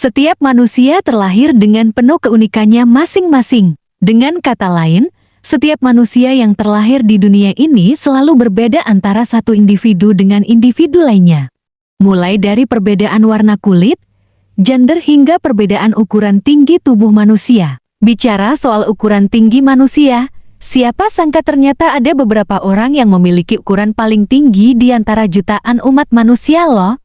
Setiap manusia terlahir dengan penuh keunikannya masing-masing. Dengan kata lain, setiap manusia yang terlahir di dunia ini selalu berbeda antara satu individu dengan individu lainnya. Mulai dari perbedaan warna kulit, gender hingga perbedaan ukuran tinggi tubuh manusia. Bicara soal ukuran tinggi manusia, siapa sangka ternyata ada beberapa orang yang memiliki ukuran paling tinggi di antara jutaan umat manusia loh.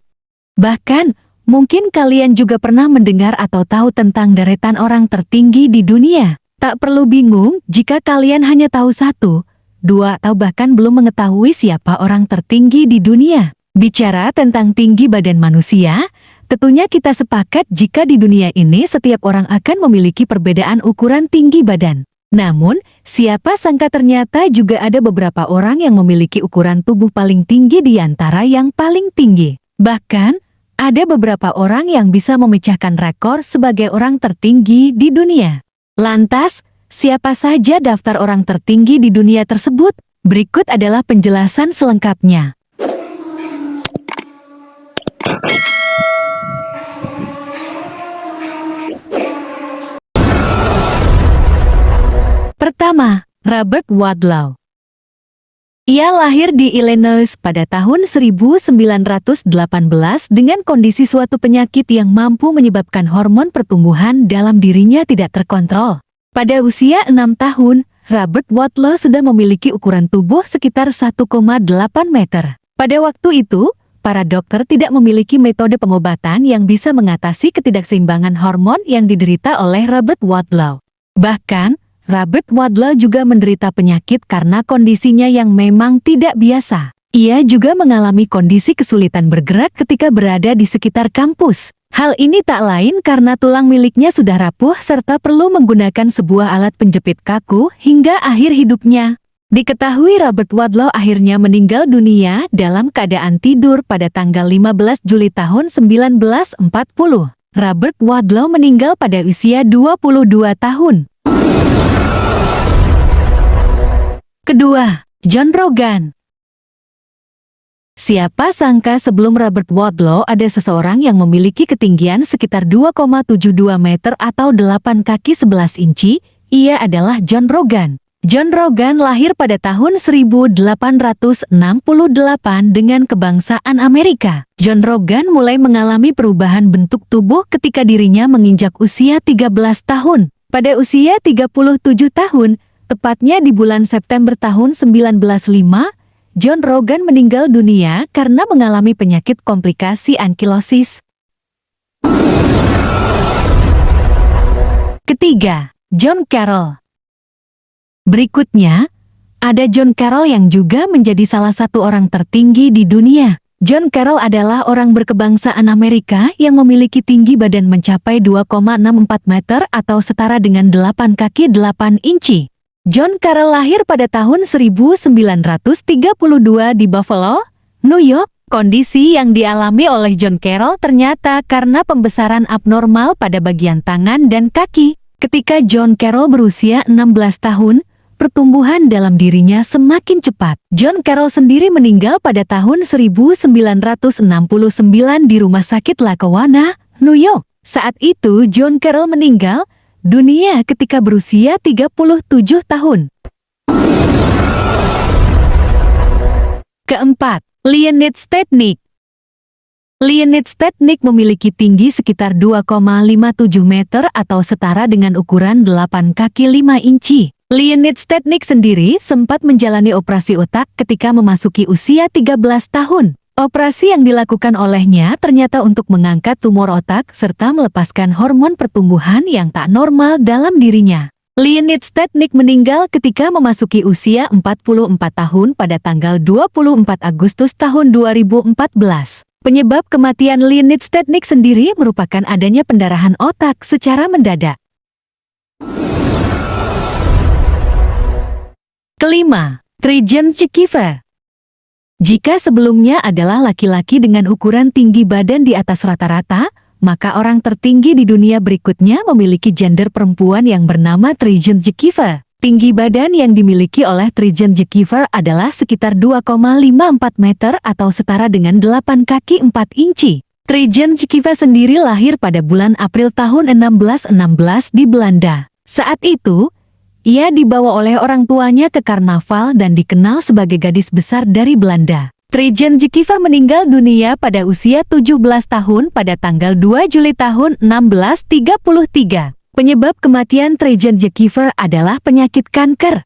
Bahkan, mungkin kalian juga pernah mendengar atau tahu tentang deretan orang tertinggi di dunia. Tak perlu bingung jika kalian hanya tahu satu, dua atau bahkan belum mengetahui siapa orang tertinggi di dunia. Bicara tentang tinggi badan manusia, tentunya kita sepakat jika di dunia ini setiap orang akan memiliki perbedaan ukuran tinggi badan. Namun, siapa sangka ternyata juga ada beberapa orang yang memiliki ukuran tubuh paling tinggi di antara yang paling tinggi. Bahkan, ada beberapa orang yang bisa memecahkan rekor sebagai orang tertinggi di dunia. Lantas, siapa saja daftar orang tertinggi di dunia tersebut? Berikut adalah penjelasan selengkapnya. Pertama, Robert Wadlow. Ia lahir di Illinois pada tahun 1918 dengan kondisi suatu penyakit yang mampu menyebabkan hormon pertumbuhan dalam dirinya tidak terkontrol. Pada usia 6 tahun, Robert Wadlow sudah memiliki ukuran tubuh sekitar 1,8 meter. Pada waktu itu, para dokter tidak memiliki metode pengobatan yang bisa mengatasi ketidakseimbangan hormon yang diderita oleh Robert Wadlow. Bahkan, Robert Wadlow juga menderita penyakit karena kondisinya yang memang tidak biasa. Ia juga mengalami kondisi kesulitan bergerak ketika berada di sekitar kampus. Hal ini tak lain karena tulang miliknya sudah rapuh serta perlu menggunakan sebuah alat penjepit kaku hingga akhir hidupnya. Diketahui Robert Wadlow akhirnya meninggal dunia dalam keadaan tidur pada tanggal 15 Juli tahun 1940. Robert Wadlow meninggal pada usia 22 tahun. Kedua, John Rogan. Siapa sangka sebelum Robert Wadlow ada seseorang yang memiliki ketinggian sekitar 2,72 meter atau 8 kaki 11 inci, ia adalah John Rogan. John Rogan lahir pada tahun 1868 dengan kebangsaan Amerika. John Rogan mulai mengalami perubahan bentuk tubuh ketika dirinya menginjak usia 13 tahun. Pada usia 37 tahun, tepatnya di bulan September tahun 1905, John Rogan meninggal dunia karena mengalami penyakit komplikasi ankilosis. Ketiga, John Carroll. Berikutnya, ada John Carroll yang juga menjadi salah satu orang tertinggi di dunia. John Carroll adalah orang berkebangsaan Amerika yang memiliki tinggi badan mencapai 2,64 meter atau setara dengan 8 kaki 8 inci. John Carroll lahir pada tahun 1932 di Buffalo, New York. Kondisi yang dialami oleh John Carroll ternyata karena pembesaran abnormal pada bagian tangan dan kaki. Ketika John Carroll berusia 16 tahun, pertumbuhan dalam dirinya semakin cepat. John Carroll sendiri meninggal pada tahun 1969 di Rumah Sakit Lackawanna, New York. Saat itu John Carroll meninggal dunia ketika berusia 37 tahun. Keempat, Leonid Stepnik. Leonid Stepnik memiliki tinggi sekitar 2,57 meter atau setara dengan ukuran 8 kaki 5 inci. Leonid Stepnik sendiri sempat menjalani operasi otak ketika memasuki usia 13 tahun. Operasi yang dilakukan olehnya ternyata untuk mengangkat tumor otak serta melepaskan hormon pertumbuhan yang tak normal dalam dirinya. Leonid Stepnik meninggal ketika memasuki usia 44 tahun pada tanggal 24 Agustus tahun 2014. Penyebab kematian Leonid Stepnik sendiri merupakan adanya pendarahan otak secara mendadak. Kelima, Trijan Chekhiver. Jika sebelumnya adalah laki-laki dengan ukuran tinggi badan di atas rata-rata, maka orang tertinggi di dunia berikutnya memiliki gender perempuan yang bernama Trijan Chekhiver. Tinggi badan yang dimiliki oleh Trijan Chekhiver adalah sekitar 2,54 meter atau setara dengan 8 kaki 4 inci. Trajan Jekiva sendiri lahir pada bulan April tahun 1616 di Belanda. Saat itu, ia dibawa oleh orang tuanya ke karnaval dan dikenal sebagai gadis besar dari Belanda. Trajan Jekiva meninggal dunia pada usia 17 tahun pada tanggal 2 Juli tahun 1633. Penyebab kematian Trajan Jekiva adalah penyakit kanker.